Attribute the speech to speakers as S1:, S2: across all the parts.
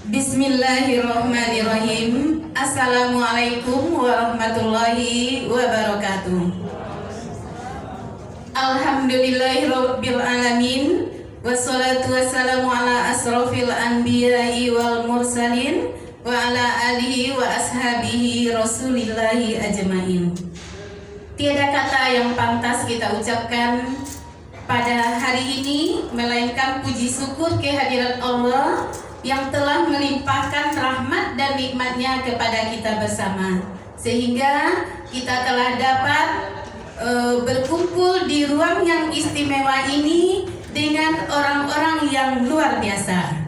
S1: Bismillahirrahmanirrahim. Assalamualaikum warahmatullahi wabarakatuh. Alhamdulillahirabbil alamin. Wassalatu wassalamu ala asrofil anbiya'i wal mursalin wa ala alihi wa ashabihi rasulillahi ajmain. Tiada kata yang pantas kita ucapkan pada hari ini melainkan puji syukur kehadirat Allah yang telah melimpahkan rahmat dan nikmatnya kepada kita bersama, sehingga kita telah dapat berkumpul di ruang yang istimewa ini dengan orang-orang yang luar biasa.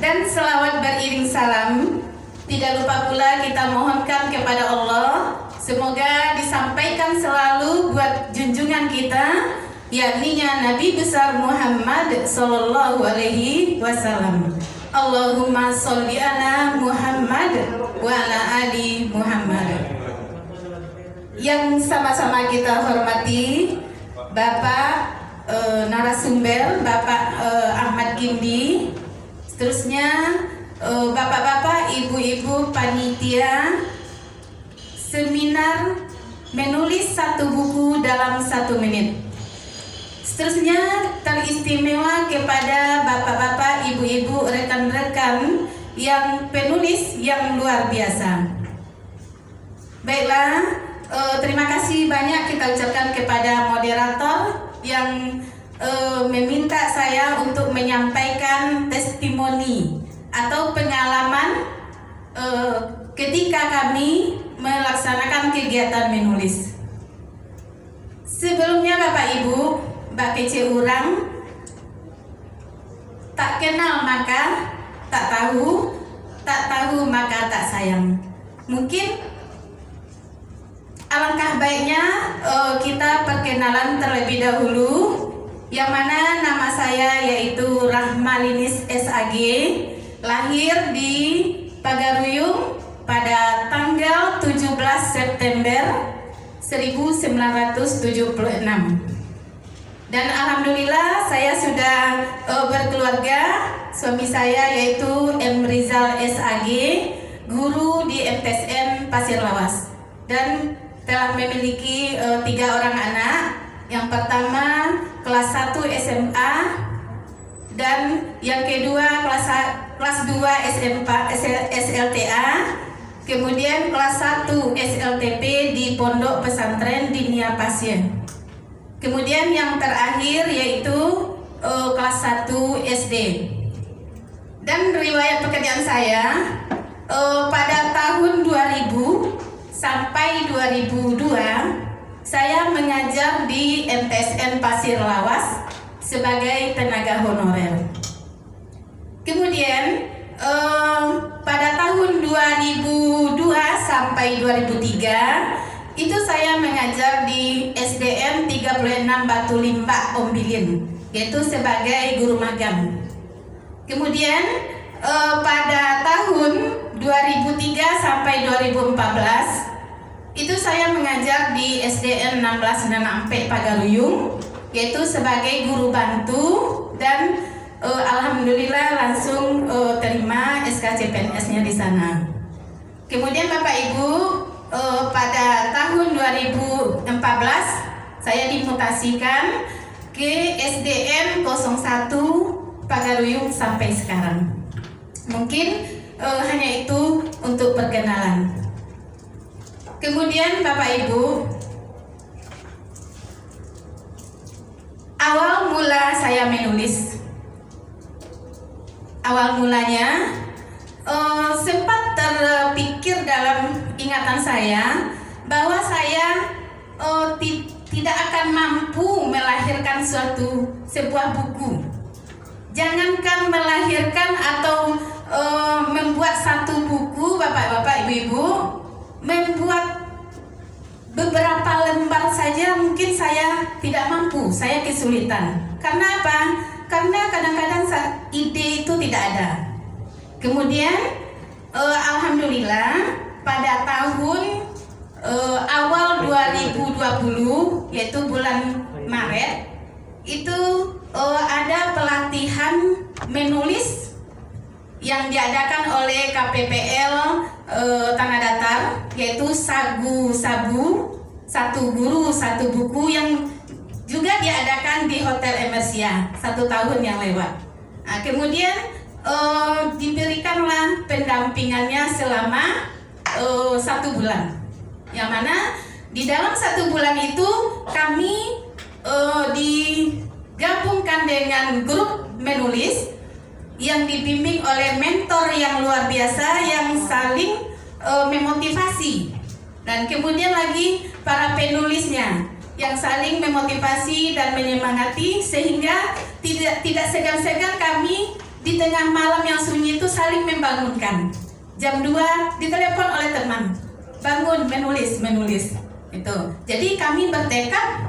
S1: Dan selawat beriring salam tidak lupa pula kita mohonkan kepada Allah, semoga disampaikan selalu buat junjungan kita, yakni Nabi besar Muhammad sallallahu alaihi wasallam. Allahumma sholli ala Muhammad wa ala ali Muhammad. Yang sama-sama kita hormati Bapak narasumber, Bapak Ahmad Gindi, seterusnya Bapak-bapak, ibu-ibu panitia seminar menulis satu buku dalam 1 menit. Seterusnya teristimewa kepada bapak-bapak, ibu-ibu, rekan-rekan yang penulis yang luar biasa. Baiklah, terima kasih banyak kita ucapkan kepada moderator yang meminta saya untuk menyampaikan testimoni atau pengalaman ketika kami melaksanakan kegiatan menulis. Sebelumnya Bapak Ibu, Mbak kece urang, tak kenal maka tak tahu, tak tahu maka tak sayang. Mungkin alangkah baiknya kita perkenalan terlebih dahulu, yang mana nama saya yaitu Rahmalinis SAG, lahir di Pagaruyung pada tanggal 17 September 1976. Dan alhamdulillah saya sudah berkeluarga. Suami saya yaitu M. Rizal SAG, guru di MTSN Pasir Lawas, dan telah memiliki 3 orang anak. Yang pertama kelas 1 SMA, dan yang kedua kelas 2 SLTA, kemudian kelas 1 SLTP di Pondok Pesantren di Nia Pasien. Kemudian yang terakhir yaitu kelas 1 SD. Dan riwayat pekerjaan saya pada tahun 2000 sampai 2002 saya mengajar di MTSN Pasir Lawas sebagai tenaga honorer. Kemudian pada tahun 2002 sampai 2003 itu saya mengajar di SDN 36 Batu Limbak Ombilin, yaitu sebagai guru magang. Kemudian pada tahun 2003 sampai 2014 itu saya mengajar di SDN 16 Nanampe Pagaruyung, yaitu sebagai guru bantu, dan alhamdulillah langsung terima SKCPNS-nya di sana. Kemudian Bapak Ibu, pada tahun 2014 saya dimutasikan ke SDN 01 Pagaruyung sampai sekarang. Mungkin hanya itu untuk perkenalan. Kemudian Bapak Ibu, awal mula saya menulis, awal mulanya sempat terpikir dalam ingatan saya bahwa saya tidak akan mampu melahirkan sebuah buku. Jangankan melahirkan atau membuat satu buku, Bapak-bapak, Ibu-ibu, membuat beberapa lembar saja mungkin saya tidak mampu, saya kesulitan. Karena apa? Karena kadang-kadang ide itu tidak ada. Kemudian alhamdulillah pada tahun awal 2020, yaitu bulan Maret, itu ada pelatihan menulis yang diadakan oleh KPPL Tanah Datar, yaitu Sagu Sabu, satu guru satu buku, yang juga diadakan di Hotel Emersia 1 tahun yang lewat. Nah, kemudian diberikanlah pendampingannya selama 1 bulan, yang mana di dalam 1 bulan itu kami digabungkan dengan grup menulis yang dibimbing oleh mentor yang luar biasa yang saling memotivasi, dan kemudian lagi para penulisnya yang saling memotivasi dan menyemangati, sehingga tidak segan-segan kami di tengah malam yang sunyi itu saling membangunkan. Jam 2 ditelepon oleh teman, bangun menulis itu. Jadi kami bertekad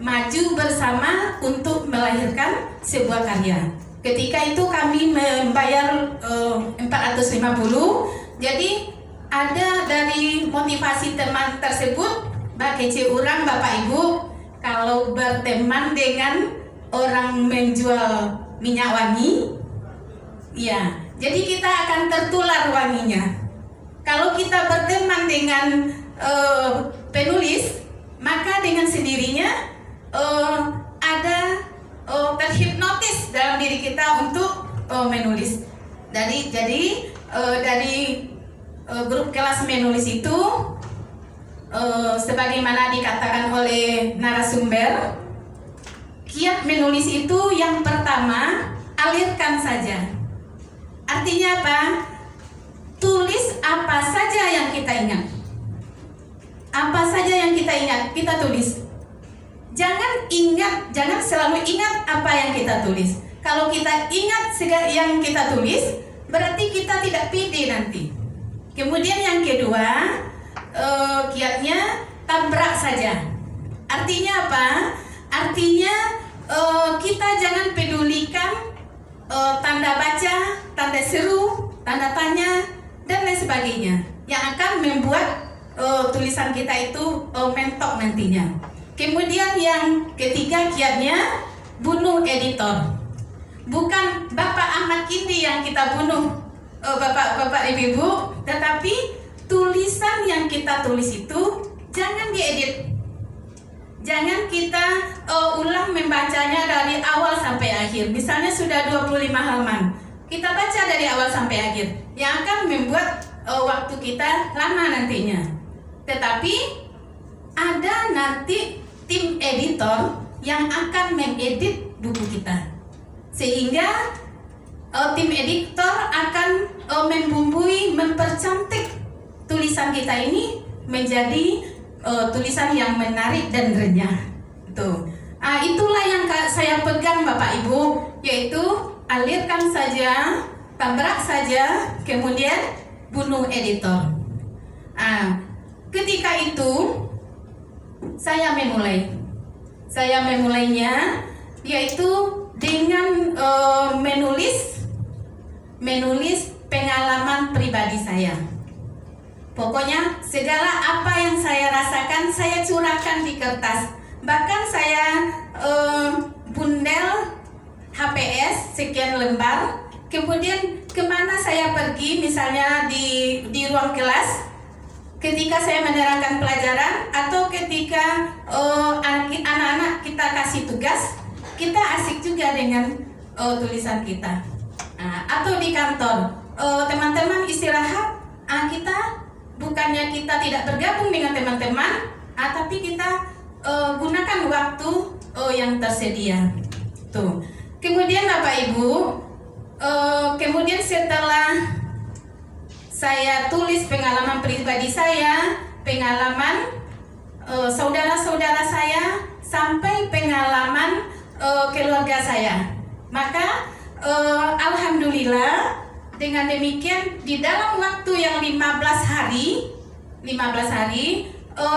S1: maju bersama untuk melahirkan sebuah karya. Ketika itu kami membayar 450. Jadi ada dari motivasi teman tersebut, kece urang Bapak Ibu, kalau berteman dengan orang menjual minyak wangi, ya, jadi kita akan tertular wanginya. Kalau kita berteman dengan penulis, maka dengan sendirinya ada terhipnotis dalam diri kita untuk menulis. Jadi dari grup kelas menulis itu, sebagaimana dikatakan oleh narasumber, kiat menulis itu yang pertama, alirkan saja. Artinya apa? Tulis apa saja yang kita ingat. Apa saja yang kita ingat, kita tulis. Jangan selalu ingat apa yang kita tulis. Kalau kita ingat yang kita tulis, berarti kita tidak pede nanti. Kemudian yang kedua, kiatnya tabrak saja. Artinya apa? Artinya kita jangan pedulikan tanda baca, tanda seru, tanda tanya, dan lain sebagainya yang akan membuat tulisan kita itu mentok nantinya. Kemudian yang ketiga kiatnya, bunuh editor. Bukan Bapak Ahmad Kindi yang kita bunuh, Bapak Ibu, tetapi tulisan yang kita tulis itu jangan diedit. Jangan kita ulang membacanya dari awal sampai akhir. Misalnya sudah 25 halaman, kita baca dari awal sampai akhir, yang akan membuat waktu kita lama nantinya. Tetapi ada nanti tim editor yang akan mengedit buku kita, sehingga tim editor akan membumbui, mempercantik tulisan kita ini menjadi tulisan yang menarik dan renyah. Itulah yang saya pegang Bapak Ibu, yaitu alirkan saja, tabrak saja, kemudian bunuh editor. Ketika itu saya memulainya, yaitu dengan menulis pengalaman pribadi saya. Pokoknya segala apa yang saya rasakan saya curahkan di kertas. Bahkan saya bundel HPS sekian lembar. Kemudian kemana saya pergi, misalnya di ruang kelas, ketika saya menerangkan pelajaran, atau ketika anak-anak kita kasih tugas, kita asik juga dengan tulisan kita. Atau di kantor, teman-teman istirahat, kita bukannya kita tidak bergabung dengan teman-teman, tapi kita gunakan waktu yang tersedia. Kemudian Bapak Ibu, kemudian setelah saya tulis pengalaman pribadi saya, pengalaman saudara-saudara saya, sampai pengalaman keluarga saya, maka alhamdulillah dengan demikian di dalam waktu yang 15 hari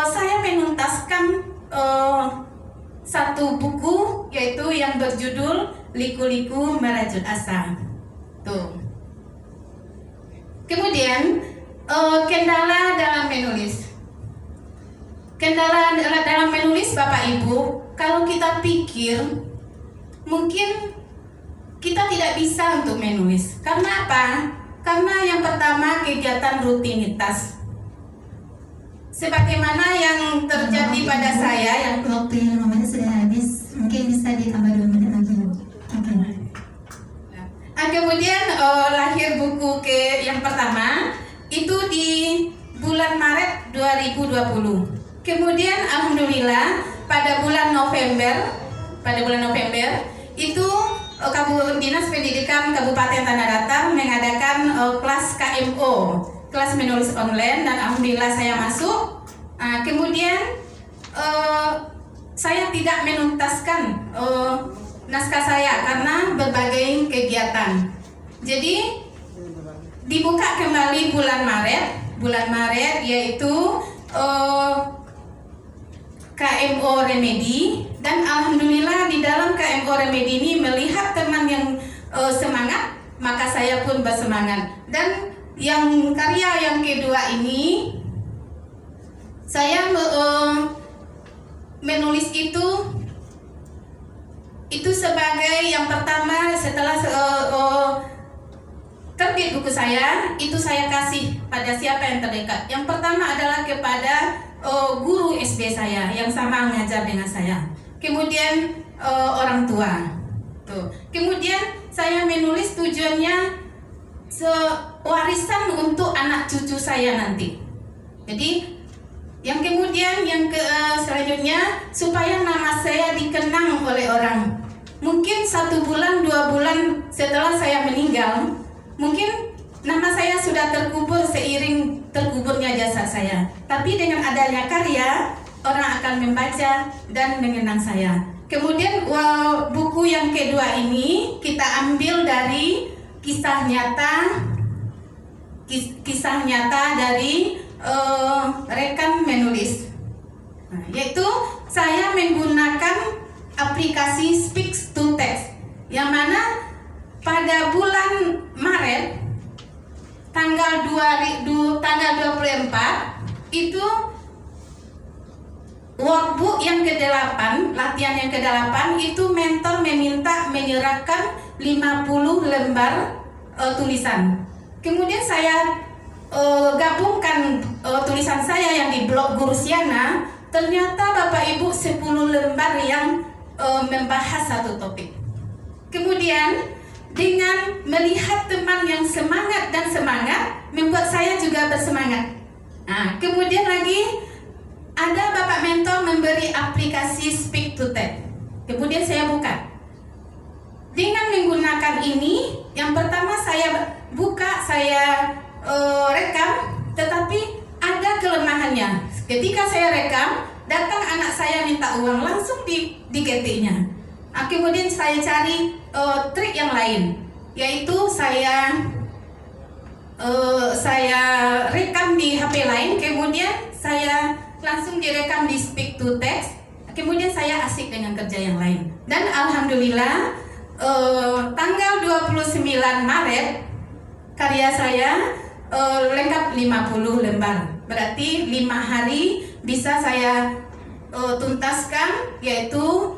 S1: saya menuntaskan satu buku, yaitu yang berjudul Liku-Liku Merajut Asa. Kemudian kendala dalam menulis. Kendala dalam menulis Bapak Ibu, kalau kita pikir, mungkin kita tidak bisa untuk menulis. Karena apa? Karena yang pertama kegiatan rutinitas. Sebagaimana yang terjadi pada saya yang
S2: waktu yang 5 menit sudah habis, mungkin bisa ditambah 2 menit lagi.
S1: Kemudian lahir buku yang pertama itu di bulan Maret 2020. Kemudian alhamdulillah pada bulan November itu Dinas Pendidikan Kabupaten Tanah Datar mengadakan kelas KMO, kelas menulis online, dan alhamdulillah saya masuk. Kemudian saya tidak menuntaskan naskah saya karena berbagai kegiatan. Jadi dibuka kembali bulan Maret yaitu KMO Remedi, dan alhamdulillah di dalam KMO Remedi ini melihat teman yang semangat, maka saya pun bersemangat. Dan yang karya yang kedua ini saya menulis itu sebagai yang pertama setelah terbit buku saya, itu saya kasih pada siapa yang terdekat. Yang pertama adalah kepada guru SD saya yang sama mengajar dengan saya. Kemudian orang tua. Tuh. Kemudian saya menulis tujuannya warisan untuk anak cucu saya nanti. Jadi yang kemudian selanjutnya supaya nama saya dikenang oleh orang. Mungkin 1 bulan 2 bulan setelah saya meninggal, mungkin nama saya sudah terkubur seiring terkuburnya jasa saya. Tapi dengan adanya karya, orang akan membaca dan mengenang saya. Kemudian buku yang kedua ini kita ambil dari kisah nyata dari rekan menulis. Yaitu saya menggunakan aplikasi Speak to Text, yang mana pada bulan Maret tanggal 24 itu workbook yang ke-8, latihan yang ke-8 itu mentor meminta menyerahkan 50 lembar tulisan. Kemudian saya gabungkan tulisan saya yang di blog Guru Siana, ternyata Bapak Ibu 10 lembar yang membahas satu topik. Kemudian dengan melihat teman yang semangat membuat saya juga bersemangat. Kemudian lagi ada Bapak Mentor memberi aplikasi Speak to Text. Kemudian saya buka. Dengan menggunakan ini, yang pertama saya buka, saya rekam, tetapi ada kelemahannya. Ketika saya rekam, datang anak saya minta uang, langsung diketiknya. Kemudian saya cari trik yang lain, yaitu saya rekam di HP lain, kemudian saya langsung direkam di Speak to Text, kemudian saya asik dengan kerja yang lain. Dan alhamdulillah tanggal 29 Maret karya saya lengkap 50 lembar. Berarti 5 hari bisa saya tuntaskan, yaitu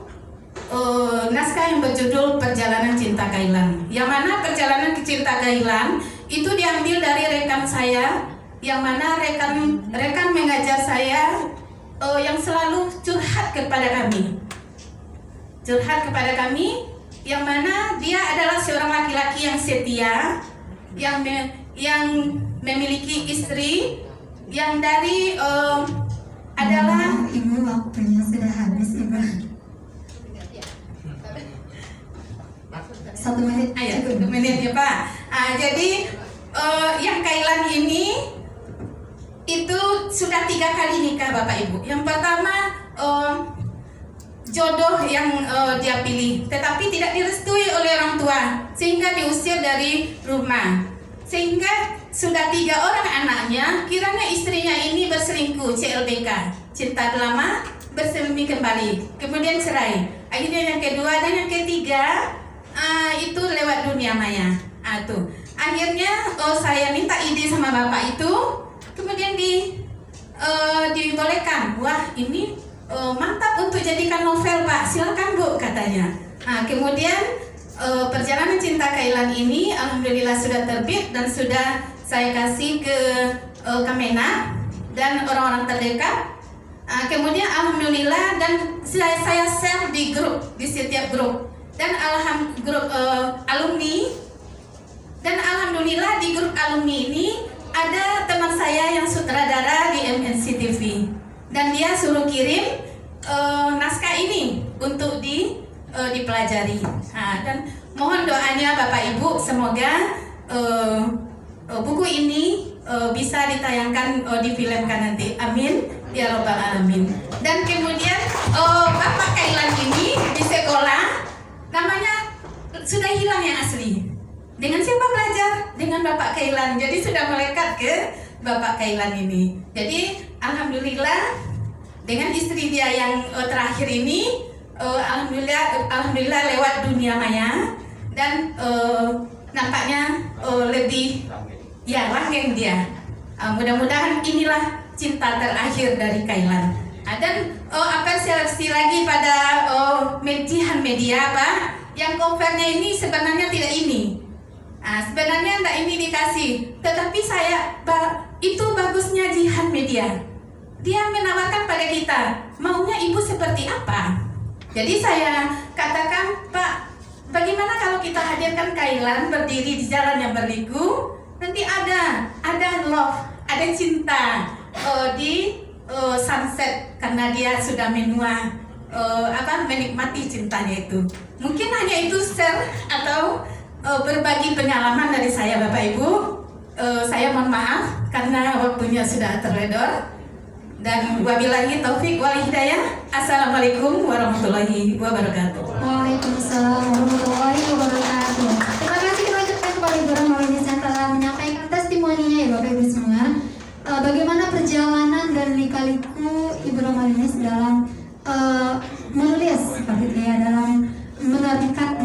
S1: naskah yang berjudul Perjalanan Cinta Kailan. Yang mana Perjalanan Cinta Kailan itu diambil dari rekan saya, yang mana rekan mengajar saya yang selalu curhat kepada kami, yang mana dia adalah seorang laki-laki yang setia, yang memiliki istri, yang dari adalah
S2: Ibu, waktunya sudah habis, Ibu. 1 menit.
S1: Ayo, 1 menit ya Pak. Jadi yang Kailan ini itu sudah 3 kali nikah Bapak Ibu. Yang pertama jodoh yang dia pilih, tetapi tidak direstui oleh orang tua, sehingga diusir dari rumah. Sehingga sudah 3 orang anaknya, kiranya istrinya ini berselingkuh, CLBK, cinta lama berselingkuh kembali, kemudian cerai. Akhirnya yang kedua dan yang ketiga itu lewat dunia maya. Tuh. Akhirnya saya minta ide sama bapak itu, kemudian dibolehkan. Wah, ini mantap untuk jadikan novel Pak, silakan Bu, katanya. Kemudian perjalanan cinta Kailan ini alhamdulillah sudah terbit dan sudah saya kasih ke Kemenak dan orang-orang terdekat. Kemudian alhamdulillah dan saya share di grup, di setiap grup, dan grup alumni, dan alhamdulillah di grup alumni ini ada teman saya yang sutradara di MNC TV dan dia suruh kirim naskah ini untuk dipelajari. Dan mohon doanya Bapak Ibu semoga buku ini bisa ditayangkan, difilmkan nanti. Amin ya robbal alamin. Dan kemudian Bapak Kailan ini di sekolah namanya sudah hilang yang asli. Dengan siapa belajar? Dengan Bapak Kailan. Jadi sudah melekat ke Bapak Kailan ini. Jadi alhamdulillah dengan istri dia yang terakhir ini alhamdulillah lewat dunia maya dan nampaknya lebih langgeng dia. Mudah-mudahan inilah cinta terakhir dari Kailan. Dan apresiasi lagi pada jihan media Pak, yang covernya ini sebenarnya tidak ini. Sebenarnya tidak ini dikasih, tetapi itu bagusnya jihan media. Dia menawarkan pada kita maunya ibu seperti apa. Jadi saya katakan, Pak, bagaimana kalau kita hadirkan Kailan berdiri di jalan yang berliku, nanti ada love, ada cinta di sunset karena dia sudah menua menikmati cintanya itu. Mungkin hanya itu share atau berbagi pengalaman dari saya Bapak Ibu. Saya mohon maaf karena waktunya sudah terledor. Dan wabillahi taufik wal hidayah. Assalamualaikum warahmatullahi wabarakatuh.
S2: Waalaikumsalam warahmatullahi wabarakatuh. Terima kasih kita ucapkan kepada Ibu Romalines yang telah menyampaikan testimoninya ya Bapak Ibu semua. Bagaimana perjalanan dan lika-liku Ibu Romalines dalam menulis seperti itu ya, dalam menerbitkan